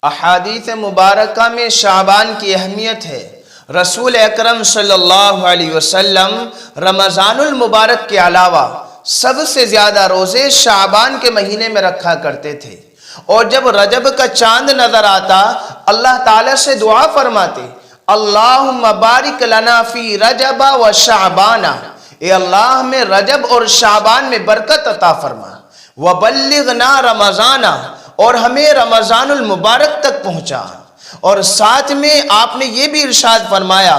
احادیث مبارکہ میں شعبان کی اہمیت ہے۔ رسول اکرم صلی اللہ علیہ وسلم رمضان المبارک کے علاوہ سب سے زیادہ روزے شعبان کے مہینے میں رکھا کرتے تھے، اور جب رجب کا چاند نظر آتا اللہ تعالیٰ سے دعا فرماتے، اللہم بارک لنا فی رجب و شعبان، اے اللہ ہمیں رجب اور شعبان میں برکت عطا فرما، وبلغنا رمضان، اور ہمیں رمضان المبارک تک پہنچا۔ اور ساتھ میں آپ نے یہ بھی ارشاد فرمایا،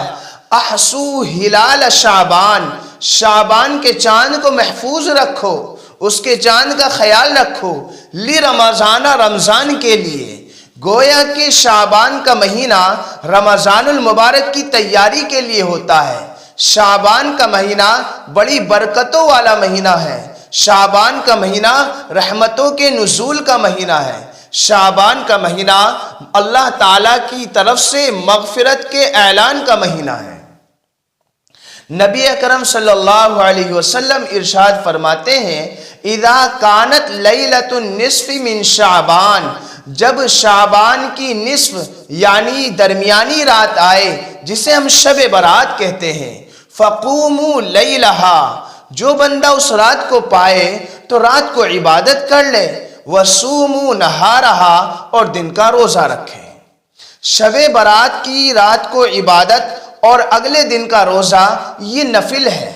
احسو ہلال شعبان، شعبان کے چاند کو محفوظ رکھو، اس کے چاند کا خیال رکھو، لی رمضان، رمضان کے لیے۔ گویا کہ شعبان کا مہینہ رمضان المبارک کی تیاری کے لیے ہوتا ہے۔ شعبان کا مہینہ بڑی برکتوں والا مہینہ ہے۔ شعبان کا مہینہ رحمتوں کے نزول کا مہینہ ہے۔ شعبان کا مہینہ اللہ تعالیٰ کی طرف سے مغفرت کے اعلان کا مہینہ ہے۔ نبی اکرم صلی اللہ علیہ وسلم ارشاد فرماتے ہیں، اذا کانت لیلۃ النصف من شعبان، جب شعبان کی نصف یعنی درمیانی رات آئے جسے ہم شب برات کہتے ہیں، فقوموا لیلہا، جو بندہ اس رات کو پائے تو رات کو عبادت کر لے، وصوموا نہارہا، اور دن کا روزہ رکھے۔ شب برات کی رات کو عبادت اور اگلے دن کا روزہ یہ نفل ہے،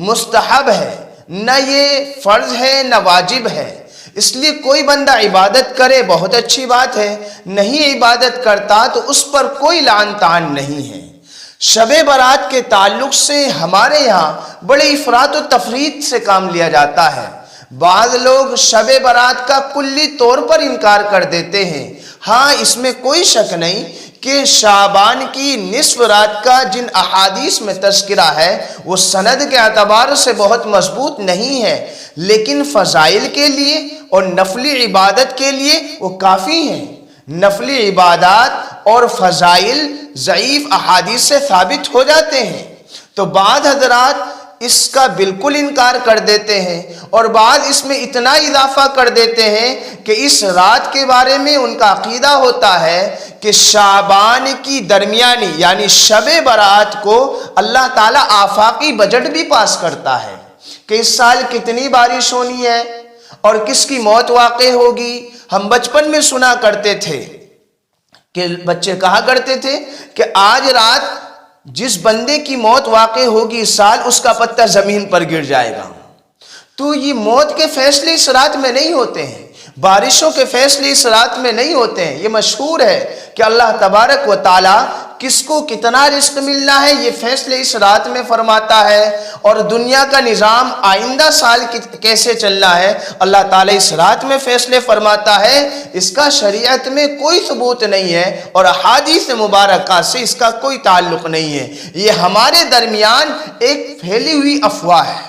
مستحب ہے، نہ یہ فرض ہے نہ واجب ہے۔ اس لیے کوئی بندہ عبادت کرے بہت اچھی بات ہے، نہیں عبادت کرتا تو اس پر کوئی لعن طعن نہیں ہے۔ شب برات کے تعلق سے ہمارے یہاں بڑے افراط و تفریط سے کام لیا جاتا ہے۔ بعض لوگ شب برات کا کلی طور پر انکار کر دیتے ہیں۔ ہاں، اس میں کوئی شک نہیں کہ شعبان کی نصف رات کا جن احادیث میں تذکرہ ہے وہ سند کے اعتبار سے بہت مضبوط نہیں ہے، لیکن فضائل کے لیے اور نفلی عبادت کے لیے وہ کافی ہیں۔ نفلی عبادات اور فضائل ضعیف احادیث سے ثابت ہو جاتے ہیں، تو بعض حضرات اس کا بالکل انکار کر دیتے ہیں، اور بعض اس میں اتنا اضافہ کر دیتے ہیں کہ اس رات کے بارے میں ان کا عقیدہ ہوتا ہے کہ شعبان کی درمیانی یعنی شب برات کو اللہ تعالیٰ آفاقی بجٹ بھی پاس کرتا ہے کہ اس سال کتنی بارش ہونی ہے اور کس کی موت واقع ہوگی۔ ہم بچپن میں سنا کرتے تھے کہ بچے کہا کرتے تھے کہ آج رات جس بندے کی موت واقع ہوگی اس سال، اس کا پتہ زمین پر گر جائے گا۔ تو یہ موت کے فیصلے اس رات میں نہیں ہوتے ہیں، بارشوں کے فیصلے اس رات میں نہیں ہوتے ہیں۔ یہ مشہور ہے کہ اللہ تبارک و تعالیٰ کس کو کتنا رزق ملنا ہے یہ فیصلے اس رات میں فرماتا ہے، اور دنیا کا نظام آئندہ سال کیسے چلنا ہے اللہ تعالیٰ اس رات میں فیصلے فرماتا ہے۔ اس کا شریعت میں کوئی ثبوت نہیں ہے اور احادیث مبارکہ سے اس کا کوئی تعلق نہیں ہے۔ یہ ہمارے درمیان ایک پھیلی ہوئی افواہ ہے۔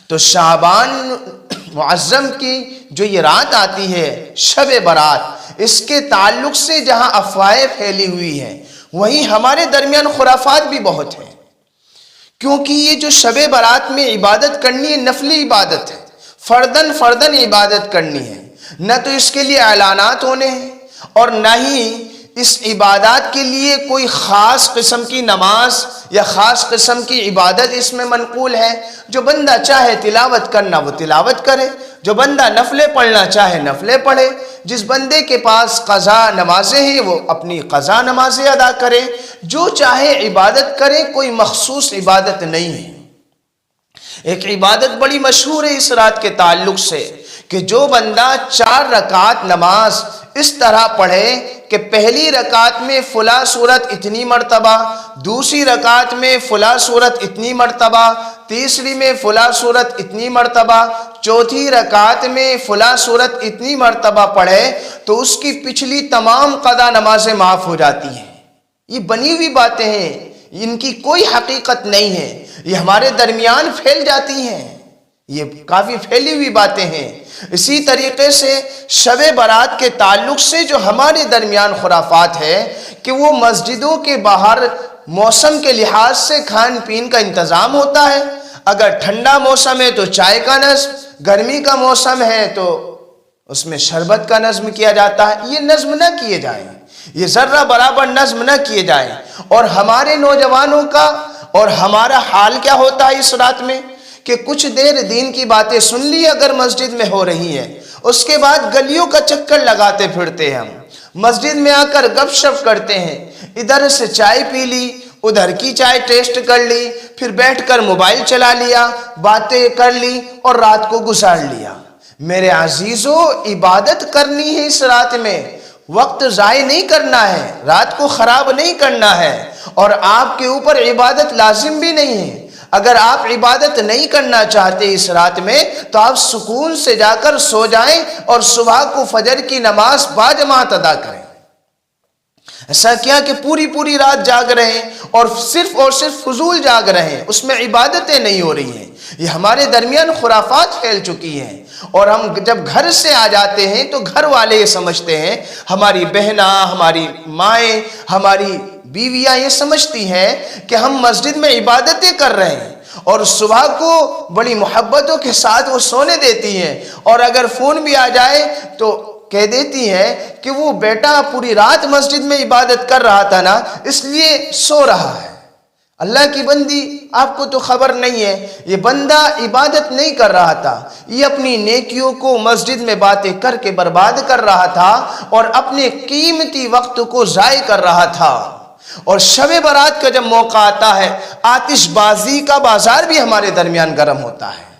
تو شعبان معظم کی جو یہ رات آتی ہے شب برات، اس کے تعلق سے جہاں افواہیں پھیلی ہوئی ہیں وہیں ہمارے درمیان خرافات بھی بہت ہیں، کیونکہ یہ جو شب برات میں عبادت کرنی ہے نفلی عبادت ہے، فردن عبادت کرنی ہے، نہ تو اس کے لیے اعلانات ہونے ہیں اور نہ ہی اس عبادات کے لیے کوئی خاص قسم کی نماز یا خاص قسم کی عبادت اس میں منقول ہے۔ جو بندہ چاہے تلاوت کرنا وہ تلاوت کرے، جو بندہ نفلیں پڑھنا چاہے نفلیں پڑھے، جس بندے کے پاس قضا نمازیں ہیں وہ اپنی قضا نمازیں ادا کرے، جو چاہے عبادت کرے، کوئی مخصوص عبادت نہیں ہے۔ ایک عبادت بڑی مشہور ہے اس رات کے تعلق سے کہ جو بندہ 4 رکعت نماز اس طرح پڑھے کہ پہلی رکعت میں فلاں سورت اتنی مرتبہ، دوسری رکعت میں فلاں سورت اتنی مرتبہ، تیسری میں فلاں سورت اتنی مرتبہ، چوتھی رکعت میں فلاں سورت اتنی مرتبہ پڑھے تو اس کی پچھلی تمام قضا نمازیں معاف ہو جاتی ہیں۔ یہ بنی ہوئی باتیں ہیں، ان کی کوئی حقیقت نہیں ہے، یہ ہمارے درمیان پھیل جاتی ہیں، یہ کافی پھیلی ہوئی باتیں ہیں۔ اسی طریقے سے شب برات کے تعلق سے جو ہمارے درمیان خرافات ہے کہ وہ مسجدوں کے باہر موسم کے لحاظ سے کھان پین کا انتظام ہوتا ہے۔ اگر ٹھنڈا موسم ہے تو چائے کا نصب، گرمی کا موسم ہے تو اس میں شربت کا نظم کیا جاتا ہے، یہ نظم نہ کیے جائیں، یہ ذرہ برابر نظم نہ کیے جائیں۔ اور ہمارے نوجوانوں کا اور ہمارا حال کیا ہوتا ہے اس رات میں کہ کچھ دیر دین کی باتیں سن لی اگر مسجد میں ہو رہی ہیں، اس کے بعد گلیوں کا چکر لگاتے پھرتے ہیں، ہم مسجد میں آ کر گپ شپ کرتے ہیں، ادھر سے چائے پی لی، ادھر کی چائے ٹیسٹ کر لی، پھر بیٹھ کر موبائل چلا لیا، باتیں کر لی اور رات کو گزار لیا۔ میرے عزیزو، عبادت کرنی ہے اس رات میں، وقت ضائع نہیں کرنا ہے، رات کو خراب نہیں کرنا ہے، اور آپ کے اوپر عبادت لازم بھی نہیں ہے۔ اگر آپ عبادت نہیں کرنا چاہتے اس رات میں تو آپ سکون سے جا کر سو جائیں اور صبح کو فجر کی نماز باجماعت ادا کریں۔ ایسا کیا کہ پوری رات جاگ رہے ہیں اور صرف فضول جاگ رہے ہیں، اس میں عبادتیں نہیں ہو رہی ہیں۔ یہ ہمارے درمیان خرافات پھیل چکی ہیں، اور ہم جب گھر سے آ جاتے ہیں تو گھر والے یہ سمجھتے ہیں، ہماری بہناں، ہماری مائیں، ہماری بیویاں یہ سمجھتی ہیں کہ ہم مسجد میں عبادتیں کر رہے ہیں، اور صبح کو بڑی محبتوں کے ساتھ وہ سونے دیتی ہیں، اور اگر فون بھی آ جائے تو کہہ دیتی ہیں کہ وہ بیٹا پوری رات مسجد میں عبادت کر رہا تھا نا، اس لیے سو رہا ہے۔ اللہ کی بندی، آپ کو تو خبر نہیں ہے، یہ بندہ عبادت نہیں کر رہا تھا، یہ اپنی نیکیوں کو مسجد میں باتیں کر کے برباد کر رہا تھا اور اپنے قیمتی وقت کو ضائع کر رہا تھا۔ اور شب برات کا جب موقع آتا ہے، آتش بازی کا بازار بھی ہمارے درمیان گرم ہوتا ہے۔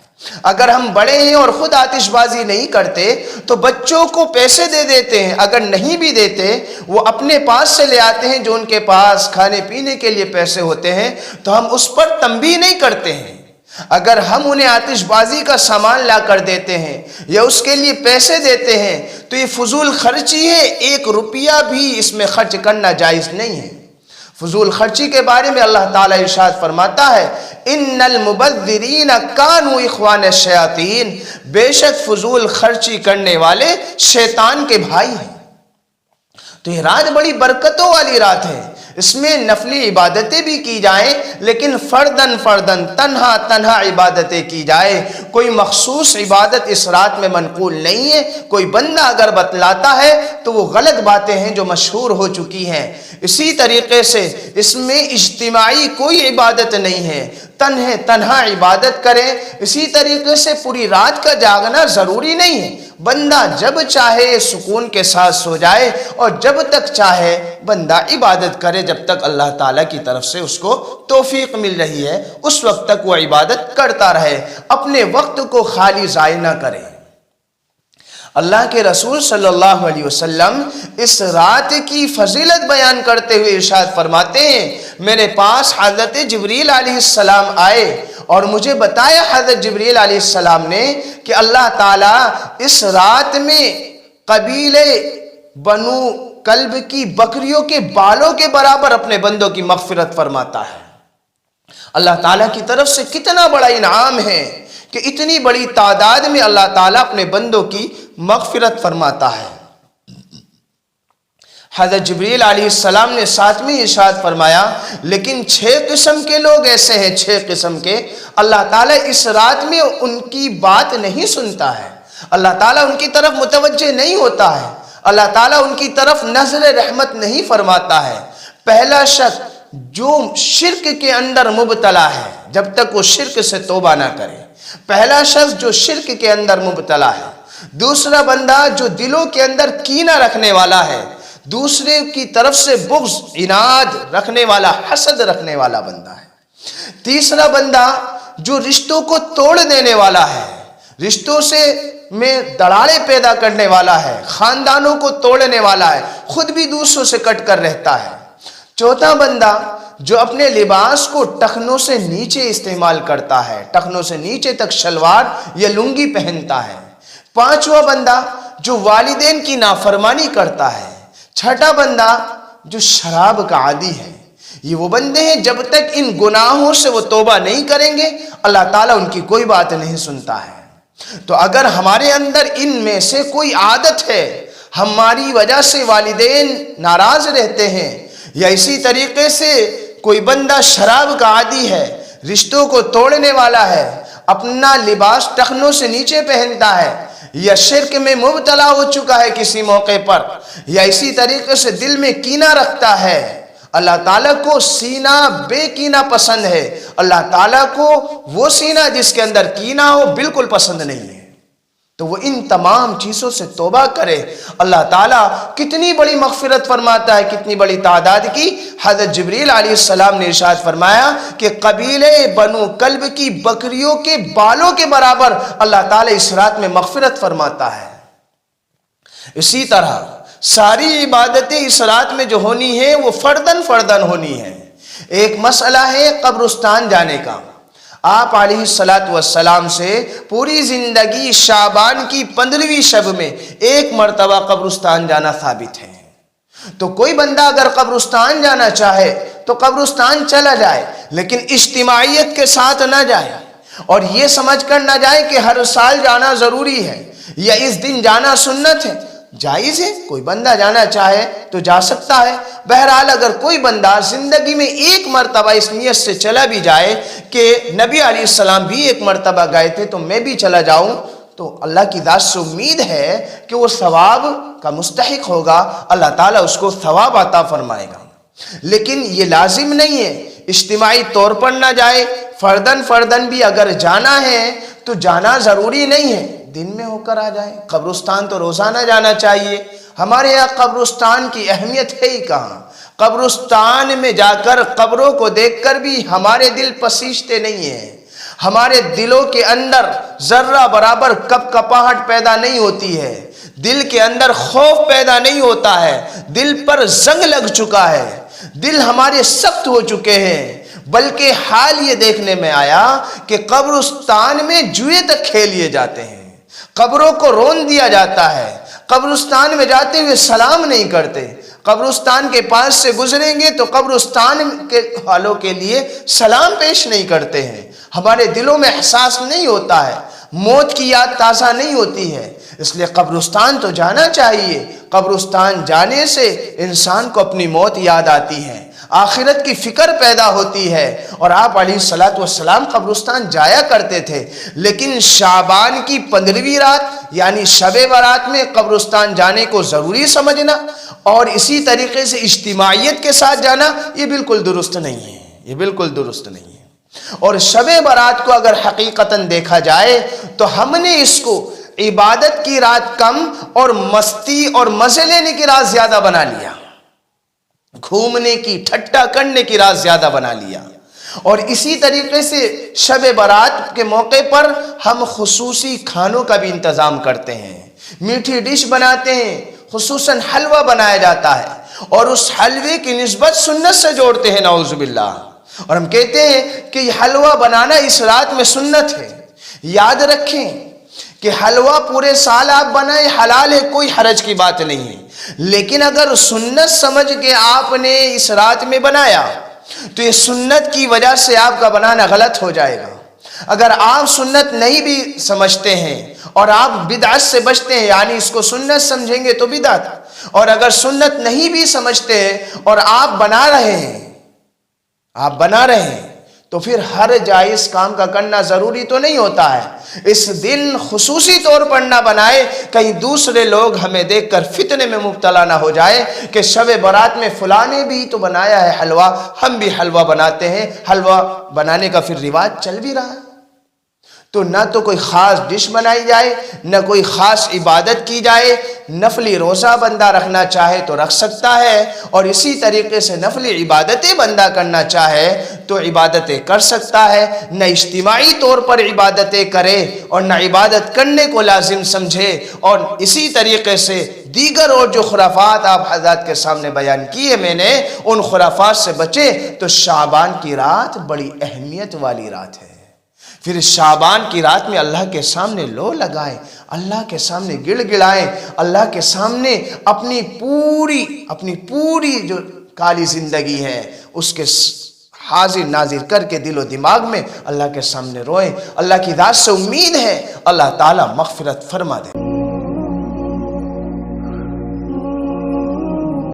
اگر ہم بڑے ہیں اور خود آتش بازی نہیں کرتے تو بچوں کو پیسے دے دیتے ہیں، اگر نہیں بھی دیتے وہ اپنے پاس سے لے آتے ہیں، جو ان کے پاس کھانے پینے کے لیے پیسے ہوتے ہیں، تو ہم اس پر تنبیہ نہیں کرتے ہیں۔ اگر ہم انہیں آتش بازی کا سامان لا کر دیتے ہیں یا اس کے لیے پیسے دیتے ہیں تو یہ فضول خرچی ہے، 1 روپیہ بھی اس میں خرچ کرنا جائز نہیں ہے۔ فضول خرچی کے بارے میں اللہ تعالیٰ ارشاد فرماتا ہے، ان المبذرین کانوا اخوان الشیاطین، بے شک فضول خرچی کرنے والے شیطان کے بھائی ہیں۔ تو یہ رات بڑی برکتوں والی رات ہے، اس میں نفلی عبادتیں بھی کی جائیں، لیکن فردن تنہا عبادتیں کی جائے۔ کوئی مخصوص عبادت اس رات میں منقول نہیں ہے، کوئی بندہ اگر بتلاتا ہے تو وہ غلط باتیں ہیں جو مشہور ہو چکی ہیں۔ اسی طریقے سے اس میں اجتماعی کوئی عبادت نہیں ہے، تنہا عبادت کریں۔ اسی طریقے سے پوری رات کا جاگنا ضروری نہیں ہے، بندہ جب چاہے سکون کے ساتھ سو جائے اور جب تک چاہے بندہ عبادت کرے، جب تک اللہ تعالیٰ کی طرف سے اس کو توفیق مل رہی ہے اس وقت تک وہ عبادت کرتا رہے، اپنے وقت کو خالی ضائع نہ کرے۔ اللہ کے رسول صلی اللہ علیہ وسلم اس رات کی فضیلت بیان کرتے ہوئے ارشاد فرماتے ہیں، میرے پاس حضرت جبریل علیہ السلام آئے اور مجھے بتایا حضرت جبریل علیہ السلام نے کہ اللہ تعالیٰ اس رات میں قبیلے بنو کلب کی بکریوں کے بالوں کے برابر اپنے بندوں کی مغفرت فرماتا ہے۔ اللہ تعالیٰ کی طرف سے کتنا بڑا انعام ہے کہ اتنی بڑی تعداد میں اللہ تعالیٰ اپنے بندوں کی مغفرت فرماتا ہے۔ حضرت جبریل علیہ السلام نے ساتویں ارشاد فرمایا، لیکن 6 قسم کے لوگ ایسے ہیں، 6 قسم کے، اللہ تعالیٰ اس رات میں ان کی بات نہیں سنتا ہے، اللہ تعالیٰ ان کی طرف متوجہ نہیں ہوتا ہے، اللہ تعالیٰ ان کی طرف نظر رحمت نہیں فرماتا ہے۔ پہلا شخص جو شرک کے اندر مبتلا ہے، جب تک وہ شرک سے توبہ نہ کرے، پہلا شخص جو شرک کے اندر مبتلا ہے، دوسرا بندہ جو دلوں کے اندر کینہ رکھنے والا ہے، دوسرے کی طرف سے بغض، عناد رکھنے والا، حسد رکھنے والا بندہ ہے، تیسرا بندہ جو رشتوں کو توڑ دینے والا ہے، رشتوں میں دراڑیں پیدا کرنے والا ہے، خاندانوں کو توڑنے والا ہے، خود بھی دوسروں سے کٹ کر رہتا ہے، چوتھا بندہ جو اپنے لباس کو ٹخنوں سے نیچے استعمال کرتا ہے، ٹخنوں سے نیچے تک شلوار یا لنگی پہنتا ہے، پانچواں بندہ جو والدین کی نافرمانی کرتا ہے، چھٹا بندہ جو شراب کا عادی ہے۔ یہ وہ بندے ہیں جب تک ان گناہوں سے وہ توبہ نہیں کریں گے اللہ تعالیٰ ان کی کوئی بات نہیں سنتا ہے۔ تو اگر ہمارے اندر ان میں سے کوئی عادت ہے، ہماری وجہ سے والدین ناراض رہتے ہیں، یا اسی طریقے سے کوئی بندہ شراب کا عادی ہے، رشتوں کو توڑنے والا ہے، اپنا لباس ٹخنوں سے نیچے پہنتا ہے، یا شرک میں مبتلا ہو چکا ہے کسی موقع پر، یا اسی طریقے سے دل میں کینہ رکھتا ہے، اللہ تعالیٰ کو سینہ بے کینہ پسند ہے، اللہ تعالیٰ کو وہ سینہ جس کے اندر کینہ ہو بالکل پسند نہیں ہے۔ تو وہ ان تمام چیزوں سے توبہ کرے، اللہ تعالیٰ کتنی بڑی مغفرت فرماتا ہے، کتنی بڑی تعداد کی۔ حضرت جبریل علیہ السلام نے ارشاد فرمایا کہ قبیلے بنو کلب کی بکریوں کے بالوں کے برابر اللہ تعالیٰ اس رات میں مغفرت فرماتا ہے۔ اسی طرح ساری عبادتیں اس رات میں جو ہونی ہیں وہ فردن فردن ہونی ہیں۔ ایک مسئلہ ہے قبرستان جانے کا۔ آپ علیہ السلام سے پوری زندگی شعبان کی 15ویں شب میں ایک مرتبہ قبرستان جانا ثابت ہے۔ تو کوئی بندہ اگر قبرستان جانا چاہے تو قبرستان چلا جائے، لیکن اجتماعیت کے ساتھ نہ جائے، اور یہ سمجھ کر نہ جائے کہ ہر سال جانا ضروری ہے یا اس دن جانا سنت ہے۔ جائز ہے، کوئی بندہ جانا چاہے تو جا سکتا ہے۔ بہرحال اگر کوئی بندہ زندگی میں ایک مرتبہ اس نیت سے چلا بھی جائے کہ نبی علیہ السلام بھی ایک مرتبہ گئے تھے تو میں بھی چلا جاؤں، تو اللہ کی ذات سے امید ہے کہ وہ ثواب کا مستحق ہوگا، اللہ تعالیٰ اس کو ثواب عطا فرمائے گا۔ لیکن یہ لازم نہیں ہے اجتماعی طور پر نہ جائے، فردن فردن بھی اگر جانا ہے تو جانا ضروری نہیں ہے، دن میں ہو کر آ جائے۔ قبرستان تو روزانہ جانا چاہیے۔ ہمارے یہاں قبرستان کی اہمیت ہے ہی کہاں؟ قبرستان میں جا کر قبروں کو دیکھ کر بھی ہمارے دل پسیجتے نہیں ہیں، ہمارے دلوں کے اندر ذرہ برابر کپکپاہٹ پیدا نہیں ہوتی ہے، دل کے اندر خوف پیدا نہیں ہوتا ہے، دل پر زنگ لگ چکا ہے، دل ہمارے سخت ہو چکے ہیں۔ بلکہ حال یہ دیکھنے میں آیا کہ قبرستان میں جوئے تک کھیلیے جاتے ہیں، قبروں کو رون دیا جاتا ہے، قبرستان میں جاتے ہوئے سلام نہیں کرتے، قبرستان کے پاس سے گزریں گے تو قبرستان کے والوں کے لیے سلام پیش نہیں کرتے ہیں۔ ہمارے دلوں میں احساس نہیں ہوتا ہے، موت کی یاد تازہ نہیں ہوتی ہے۔ اس لیے قبرستان تو جانا چاہیے۔ قبرستان جانے سے انسان کو اپنی موت یاد آتی ہے، آخرت کی فکر پیدا ہوتی ہے، اور آپ علیہ السلام قبرستان جایا کرتے تھے۔ لیکن شعبان کی 15ویں رات یعنی شب برات میں قبرستان جانے کو ضروری سمجھنا اور اسی طریقے سے اجتماعیت کے ساتھ جانا، یہ بالکل درست نہیں ہے، یہ بالکل درست نہیں ہے۔ اور شب برات کو اگر حقیقتاً دیکھا جائے تو ہم نے اس کو عبادت کی رات کم اور مستی اور مزے لینے کی رات زیادہ بنا لیا، گھومنے کی ٹھٹا کرنے کی رات زیادہ بنا لیا۔ اور اسی طریقے سے شب برات کے موقع پر ہم خصوصی کھانوں کا بھی انتظام کرتے ہیں، میٹھی ڈش بناتے ہیں، خصوصاً حلوہ بنایا جاتا ہے، اور اس حلوے کی نسبت سنت سے جوڑتے ہیں، نعوذ باللہ، اور ہم کہتے ہیں کہ یہ حلوہ بنانا اس رات میں سنت ہے۔ یاد رکھیں کہ حلوہ پورے سال آپ بنائیں، حلال ہے، کوئی حرج کی بات نہیں ہے، لیکن اگر سنت سمجھ کے آپ نے اس رات میں بنایا تو یہ سنت کی وجہ سے آپ کا بنانا غلط ہو جائے گا۔ اگر آپ سنت نہیں بھی سمجھتے ہیں اور آپ بدعت سے بچتے ہیں، یعنی اس کو سنت سمجھیں گے تو بدعت، اور اگر سنت نہیں بھی سمجھتے ہیں اور آپ بنا رہے ہیں تو پھر ہر جائز کام کا کرنا ضروری تو نہیں ہوتا ہے۔ اس دن خصوصی طور پر نہ بنائے، کہیں دوسرے لوگ ہمیں دیکھ کر فتنے میں مبتلا نہ ہو جائے کہ شب برات میں فلاں نے بھی تو بنایا ہے حلوہ، ہم بھی حلوہ بناتے ہیں۔ حلوہ بنانے کا پھر رواج چل بھی رہا ہے، تو نہ تو کوئی خاص ڈش بنائی جائے، نہ کوئی خاص عبادت کی جائے۔ نفلی روزہ بندہ رکھنا چاہے تو رکھ سکتا ہے، اور اسی طریقے سے نفلی عبادتیں بندہ کرنا چاہے تو عبادتیں کر سکتا ہے۔ نہ اجتماعی طور پر عبادتیں کرے اور نہ عبادت کرنے کو لازم سمجھے، اور اسی طریقے سے دیگر اور جو خرافات آپ حضرات کے سامنے بیان کیے میں نے، ان خرافات سے بچے تو شعبان کی رات بڑی اہمیت والی رات ہے۔ پھر شعبان کی رات میں اللہ کے سامنے لو لگائیں، اللہ کے سامنے گڑ گڑائیں، اللہ کے سامنے اپنی پوری جو کالی زندگی ہے اس کے حاضر ناظر کر کے دل و دماغ میں اللہ کے سامنے روئیں۔ اللہ کی ذات سے امید ہے اللہ تعالیٰ مغفرت فرما دے۔